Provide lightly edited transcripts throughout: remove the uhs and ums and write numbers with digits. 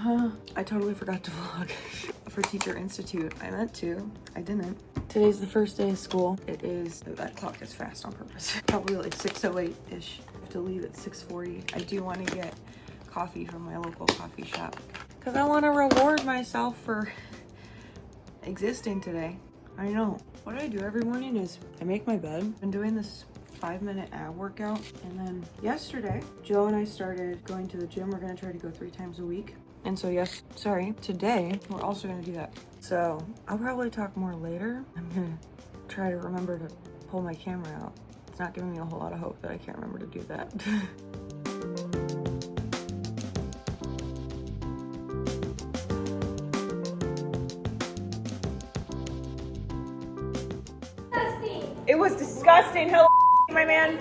I totally forgot to vlog for Teacher Institute. I meant to, I didn't. Today's the first day of school. It is, that clock is fast on purpose. Probably like 6:08-ish. I have to leave at 6:40. I do want to get coffee from my local coffee shop because I want to reward myself for existing today. I know. What I do every morning is I make my bed. I've been doing this 5-minute ab workout, and then yesterday Joe and I started going to the gym. We're gonna try to go 3 times a week, and so today we're also gonna do that. So I'll probably talk more later. I'm gonna try to remember to pull my camera out. It's not giving me a whole lot of hope that I can't remember to do that. It was disgusting. Hello, my man.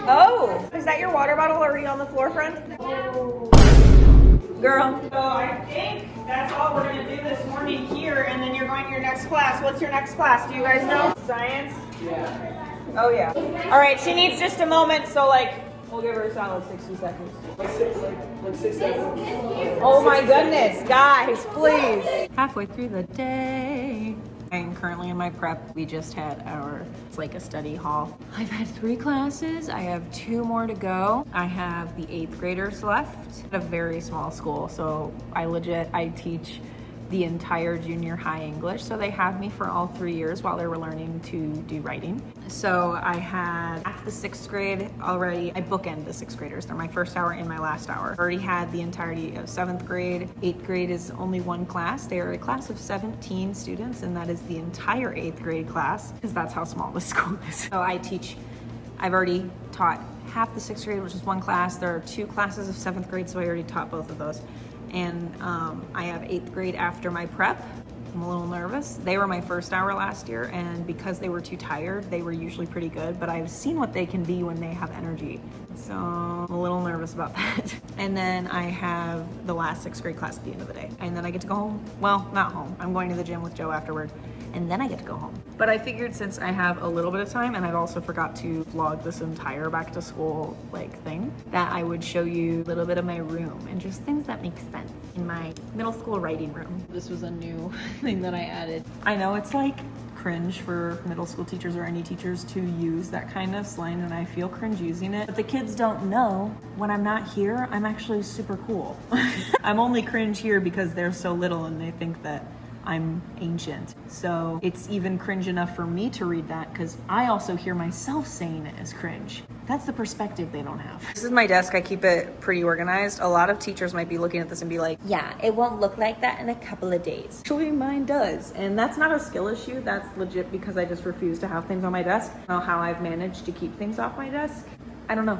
Oh, is that your water bottle already on the floor, friend? Girl. So I think that's all we're gonna do this morning here, and then you're going to your next class. What's your next class? Do you guys know? Science? Yeah. Oh yeah. All right, she needs just a moment, so like, we'll give her a solid 60 seconds. Like 6 seconds. Oh my goodness, guys, please. Halfway through the day. I'm currently in my prep. We just had it's like a study hall. I've had 3 classes. I have 2 more to go. I have the 8th graders left at a very small school. So I teach the entire junior high English. So they have me for all 3 years while they were learning to do writing. So I had half the 6th grade already. I bookend the 6th graders. They're my first hour and my last hour. Already had the entirety of 7th grade. 8th grade is only 1 class. They are a class of 17 students, and that is the entire 8th grade class, because that's how small the school is. So I've already taught half the 6th grade, which is 1 class. There are 2 classes of 7th grade, so I already taught both of those. And I have 8th grade after my prep. I'm a little nervous. They were my first hour last year, and because they were too tired, they were usually pretty good, but I've seen what they can be when they have energy. So I'm a little nervous about that. And then I have the last 6th grade class at the end of the day. And then I get to go home. Well, not home. I'm going to the gym with Joe afterward, and then I get to go home. But I figured since I have a little bit of time, and I've also forgot to vlog this entire back to school thing, that I would show you a little bit of my room and just things that make sense in my middle school writing room. This was a new thing that I added. I know it's like cringe for middle school teachers or any teachers to use that kind of slang, and I feel cringe using it, but the kids don't know when I'm not here, I'm actually super cool. I'm only cringe here because they're so little and they think that I'm ancient. So it's even cringe enough for me to read that because I also hear myself saying it as cringe. That's the perspective they don't have. This is my desk. I keep it pretty organized. A lot of teachers might be looking at this and be like, yeah, it won't look like that in a couple of days. Actually, mine does. And that's not a skill issue. That's legit because I just refuse to have things on my desk. I don't know how I've managed to keep things off my desk. I don't know.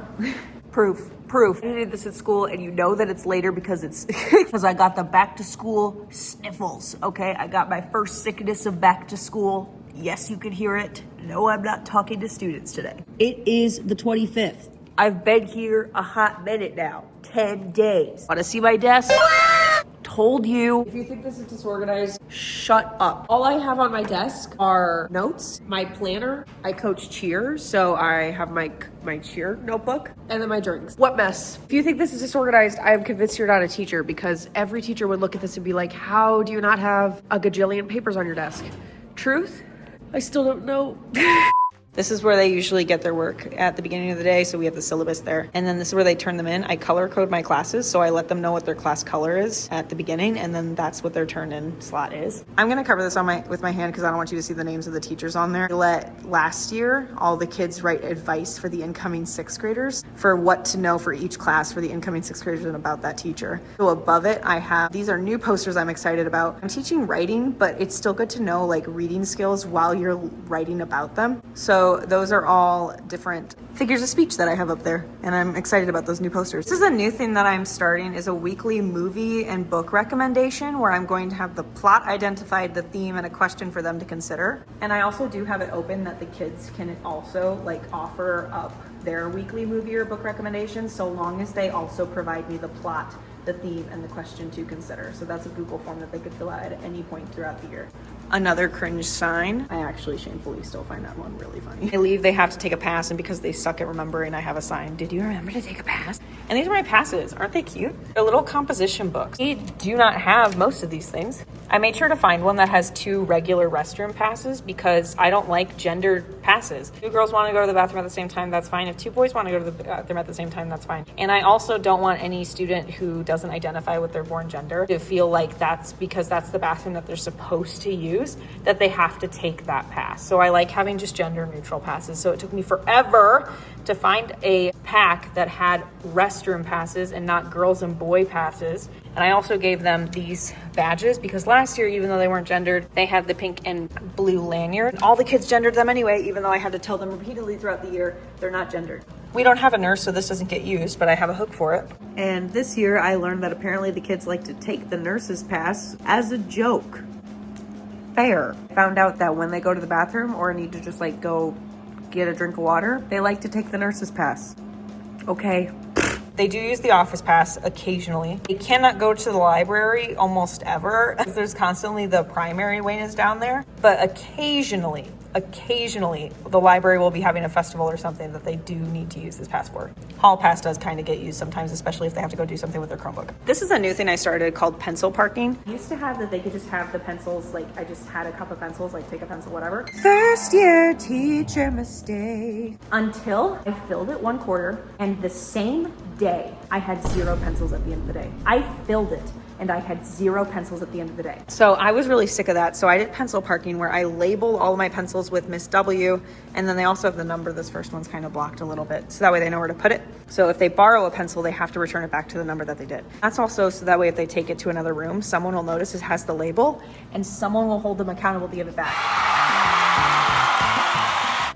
Proof. I did this at school, and you know that it's later because it's because I got the back to school sniffles. Okay, I got my first sickness of back to school. Yes, you could hear it. No, I'm not talking to students today. It is the 25th. I've been here a hot minute now. 10 days. Want to see my desk? Told you. If you think this is disorganized, shut up. All I have on my desk are notes, my planner. I coach cheer, so I have my cheer notebook, and then my drinks. What mess. If you think this is disorganized, I am convinced you're not a teacher, because every teacher would look at this and be like, how do you not have a gajillion papers on your desk? Truth? I still don't know. This is where they usually get their work at the beginning of the day, so we have the syllabus there. And then this is where they turn them in. I color code my classes, so I let them know what their class color is at the beginning, and then that's what their turn-in slot is. I'm gonna cover this with my hand because I don't want you to see the names of the teachers on there. Last year, all the kids write advice for the incoming 6th graders for what to know for each class for the incoming 6th graders and about that teacher. So above it, these are new posters I'm excited about. I'm teaching writing, but it's still good to know reading skills while you're writing about them. So those are all different figures of speech that I have up there, and I'm excited about those new posters. This is a new thing that I'm starting, is a weekly movie and book recommendation where I'm going to have the plot identified, the theme, and a question for them to consider. And I also do have it open that the kids can also offer up their weekly movie or book recommendations, so long as they also provide me the plot, the theme, and the question to consider. So that's a Google form that they could fill out at any point throughout the year. Another cringe sign. I actually shamefully still find that one really funny. They leave, they have to take a pass, and because they suck at remembering, I have a sign. Did you remember to take a pass? And these are my passes. Aren't they cute? They're little composition books. We do not have most of these things. I made sure to find one that has 2 regular restroom passes because I don't like gendered passes. 2 girls want to go to the bathroom at the same time, that's fine. If 2 boys want to go to the bathroom at the same time, that's fine. And I also don't want any student who doesn't identify with their born gender to feel like that's because that's the bathroom that they're supposed to use, that they have to take that pass. So I like having just gender neutral passes. So it took me forever to find a pack that had restroom passes and not girls and boy passes. And I also gave them these badges because last year, even though they weren't gendered, they had the pink and blue lanyard. All the kids gendered them anyway, even though I had to tell them repeatedly throughout the year, they're not gendered. We don't have a nurse, so this doesn't get used, but I have a hook for it. And this year I learned that apparently the kids like to take the nurse's pass as a joke. Fair. Found out that when they go to the bathroom or need to just like go get a drink of water, they like to take the nurse's pass. Okay. They do use the office pass occasionally. They cannot go to the library almost ever. There's constantly the primary wing is down there, but occasionally, the library will be having a festival or something that they do need to use this pass for. Hall pass does kind of get used sometimes, especially if they have to go do something with their Chromebook. This is a new thing I started called pencil parking. I used to have that they could just have the pencils, like I just had a cup of pencils, like take a pencil, whatever. First year teacher mistake. Until I filled it 1/4 and the same day I had 0 pencils at the end of the day. I filled it and I had 0 pencils at the end of the day. So I was really sick of that. So I did pencil parking where I label all of my pencils with Miss W, and then they also have the number. This first one's kind of blocked a little bit, so that way they know where to put it. So if they borrow a pencil, they have to return it back to the number that they did. That's also so that way if they take it to another room, someone will notice it has the label and someone will hold them accountable to give it back.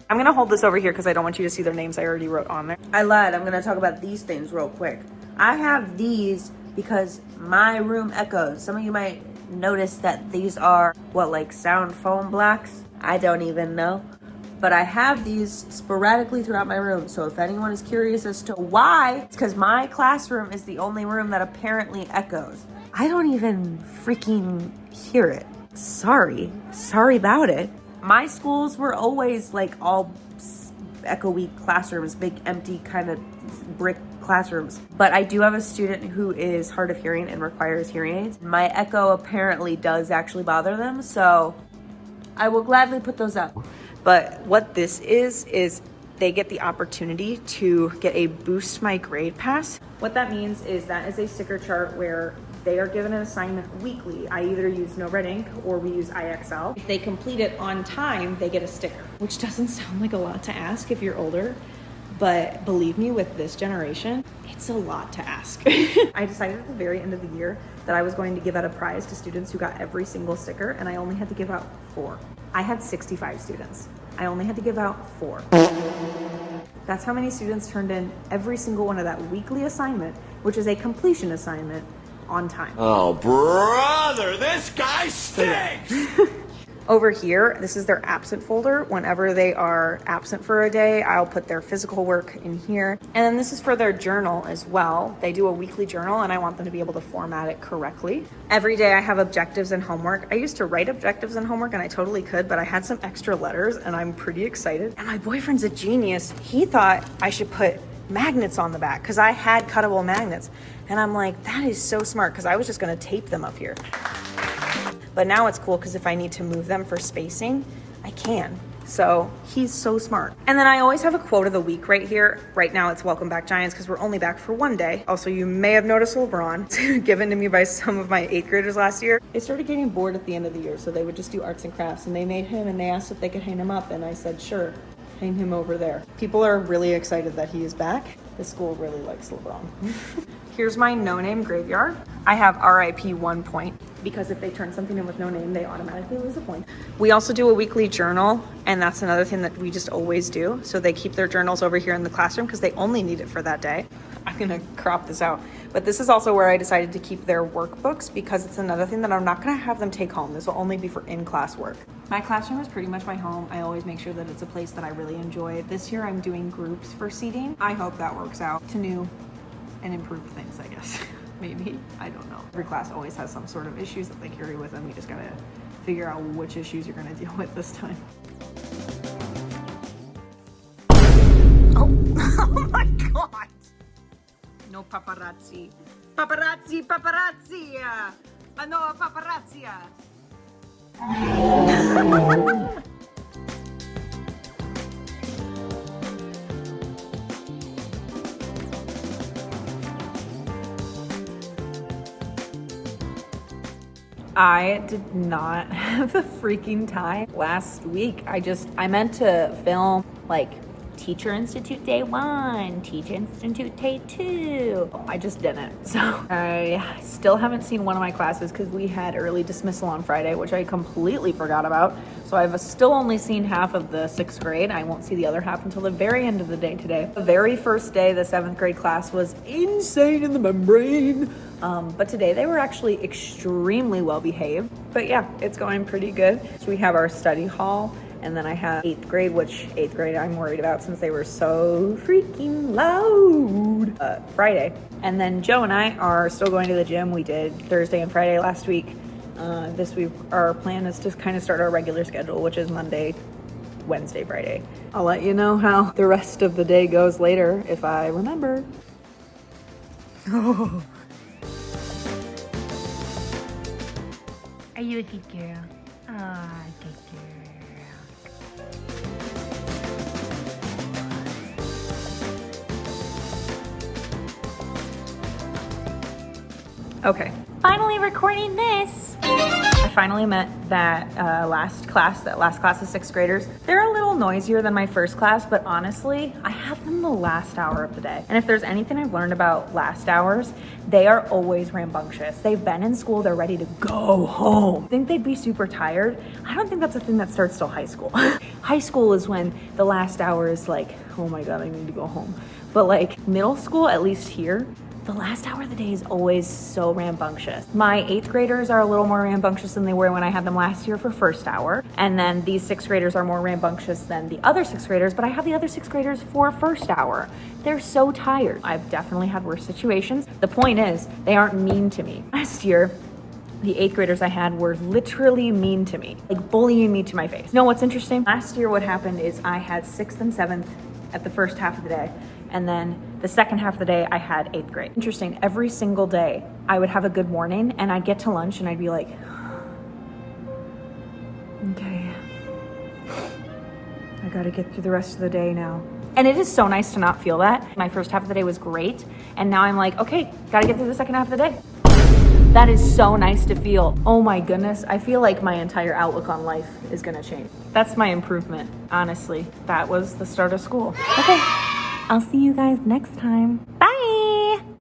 I'm gonna hold this over here because I don't want you to see their names I already wrote on there. I lied, I'm gonna talk about these things real quick. I have these because my room echoes. Some of you might notice that these are, like sound foam blocks? I don't even know. But I have these sporadically throughout my room. So if anyone is curious as to why, it's because my classroom is the only room that apparently echoes. I don't even freaking hear it. Sorry about it. My schools were always like all echoey classrooms, big empty kind of brick classrooms. But I do have a student who is hard of hearing and requires hearing aids. My echo apparently does actually bother them, so I will gladly put those up. But what this is they get the opportunity to get a Boost My Grade pass. What that means is that is a sticker chart where they are given an assignment weekly. I either use No Red Ink or we use IXL. If they complete it on time, they get a sticker, which doesn't sound like a lot to ask if you're older, but believe me, with this generation, it's a lot to ask. I decided at the very end of the year that I was going to give out a prize to students who got every single sticker, and I only had to give out 4. I had 65 students. I only had to give out 4. That's how many students turned in every single one of that weekly assignment, which is a completion assignment, on time. Oh, brother, this guy stinks! Over here, this is their absent folder. Whenever they are absent for a day, I'll put their physical work in here. And then this is for their journal as well. They do a weekly journal and I want them to be able to format it correctly. Every day I have objectives and homework. I used to write objectives and homework and I totally could, but I had some extra letters and I'm pretty excited. And my boyfriend's a genius. He thought I should put magnets on the back because I had cuttable magnets. And I'm like, that is so smart because I was just gonna tape them up here. But now it's cool because if I need to move them for spacing, I can. So he's so smart. And then I always have a quote of the week right here. Right now it's Welcome Back Giants because we're only back for one day. Also, you may have noticed LeBron given to me by some of my 8th graders last year. They started getting bored at the end of the year, so they would just do arts and crafts. And they made him and they asked if they could hang him up. And I said, sure, hang him over there. People are really excited that he is back. The school really likes LeBron. Here's my no name graveyard. I have RIP 1 point because if they turn something in with no name, they automatically lose a point. We also do a weekly journal, and that's another thing that we just always do. So they keep their journals over here in the classroom because they only need it for that day. I'm gonna crop this out. But this is also where I decided to keep their workbooks because it's another thing that I'm not gonna have them take home. This will only be for in-class work. My classroom is pretty much my home. I always make sure that it's a place that I really enjoy. This year I'm doing groups for seating. I hope that works out to new and improved things, I guess. Maybe, I don't know. Every class always has some sort of issues that they carry with them. You just gotta figure out which issues you're gonna deal with this time. Oh, oh my God. No paparazzi. Paparazzi, paparazzi. No paparazzi. I did not have the freaking time last week. I meant to film like Teacher Institute Day 1, Teacher Institute Day 2. I just didn't. So I still haven't seen one of my classes because we had early dismissal on Friday, which I completely forgot about. So I've still only seen half of the 6th grade. I won't see the other half until the very end of the day today. The very first day, the 7th grade class was insane in the membrane. But today they were actually extremely well behaved. But yeah, it's going pretty good. So we have our study hall. And then I have 8th grade, which 8th grade I'm worried about since they were so freaking loud. Friday. And then Joe and I are still going to the gym. We did Thursday and Friday last week. This week our plan is to kind of start our regular schedule, which is Monday, Wednesday, Friday. I'll let you know how the rest of the day goes later if I remember. Oh. Are you a good girl? Ah, good girl. Okay, finally recording this. I finally met that last class of 6th graders. They're a little noisier than my first class, but honestly, I have them the last hour of the day. And if there's anything I've learned about last hours, they are always rambunctious. They've been in school, they're ready to go home. I think they'd be super tired. I don't think that's a thing that starts till high school. High school is when the last hour is like, oh my God, I need to go home. But like middle school, at least here, the last hour of the day is always so rambunctious. My 8th graders are a little more rambunctious than they were when I had them last year for first hour. And then these 6th graders are more rambunctious than the other 6th graders, but I have the other 6th graders for first hour. They're so tired. I've definitely had worse situations. The point is, they aren't mean to me. Last year, the 8th graders I had were literally mean to me, like bullying me to my face. You know what's interesting? Last year what happened is I had 6th and 7th at the first half of the day. And then the second half of the day, I had 8th grade. Interesting, every single day, I would have a good morning and I'd get to lunch and I'd be like, okay, I gotta get through the rest of the day now. And it is so nice to not feel that. My first half of the day was great. And now I'm like, okay, gotta get through the second half of the day. That is so nice to feel. Oh my goodness, I feel like my entire outlook on life is gonna change. That's my improvement, honestly. That was the start of school. Okay. I'll see you guys next time. Bye!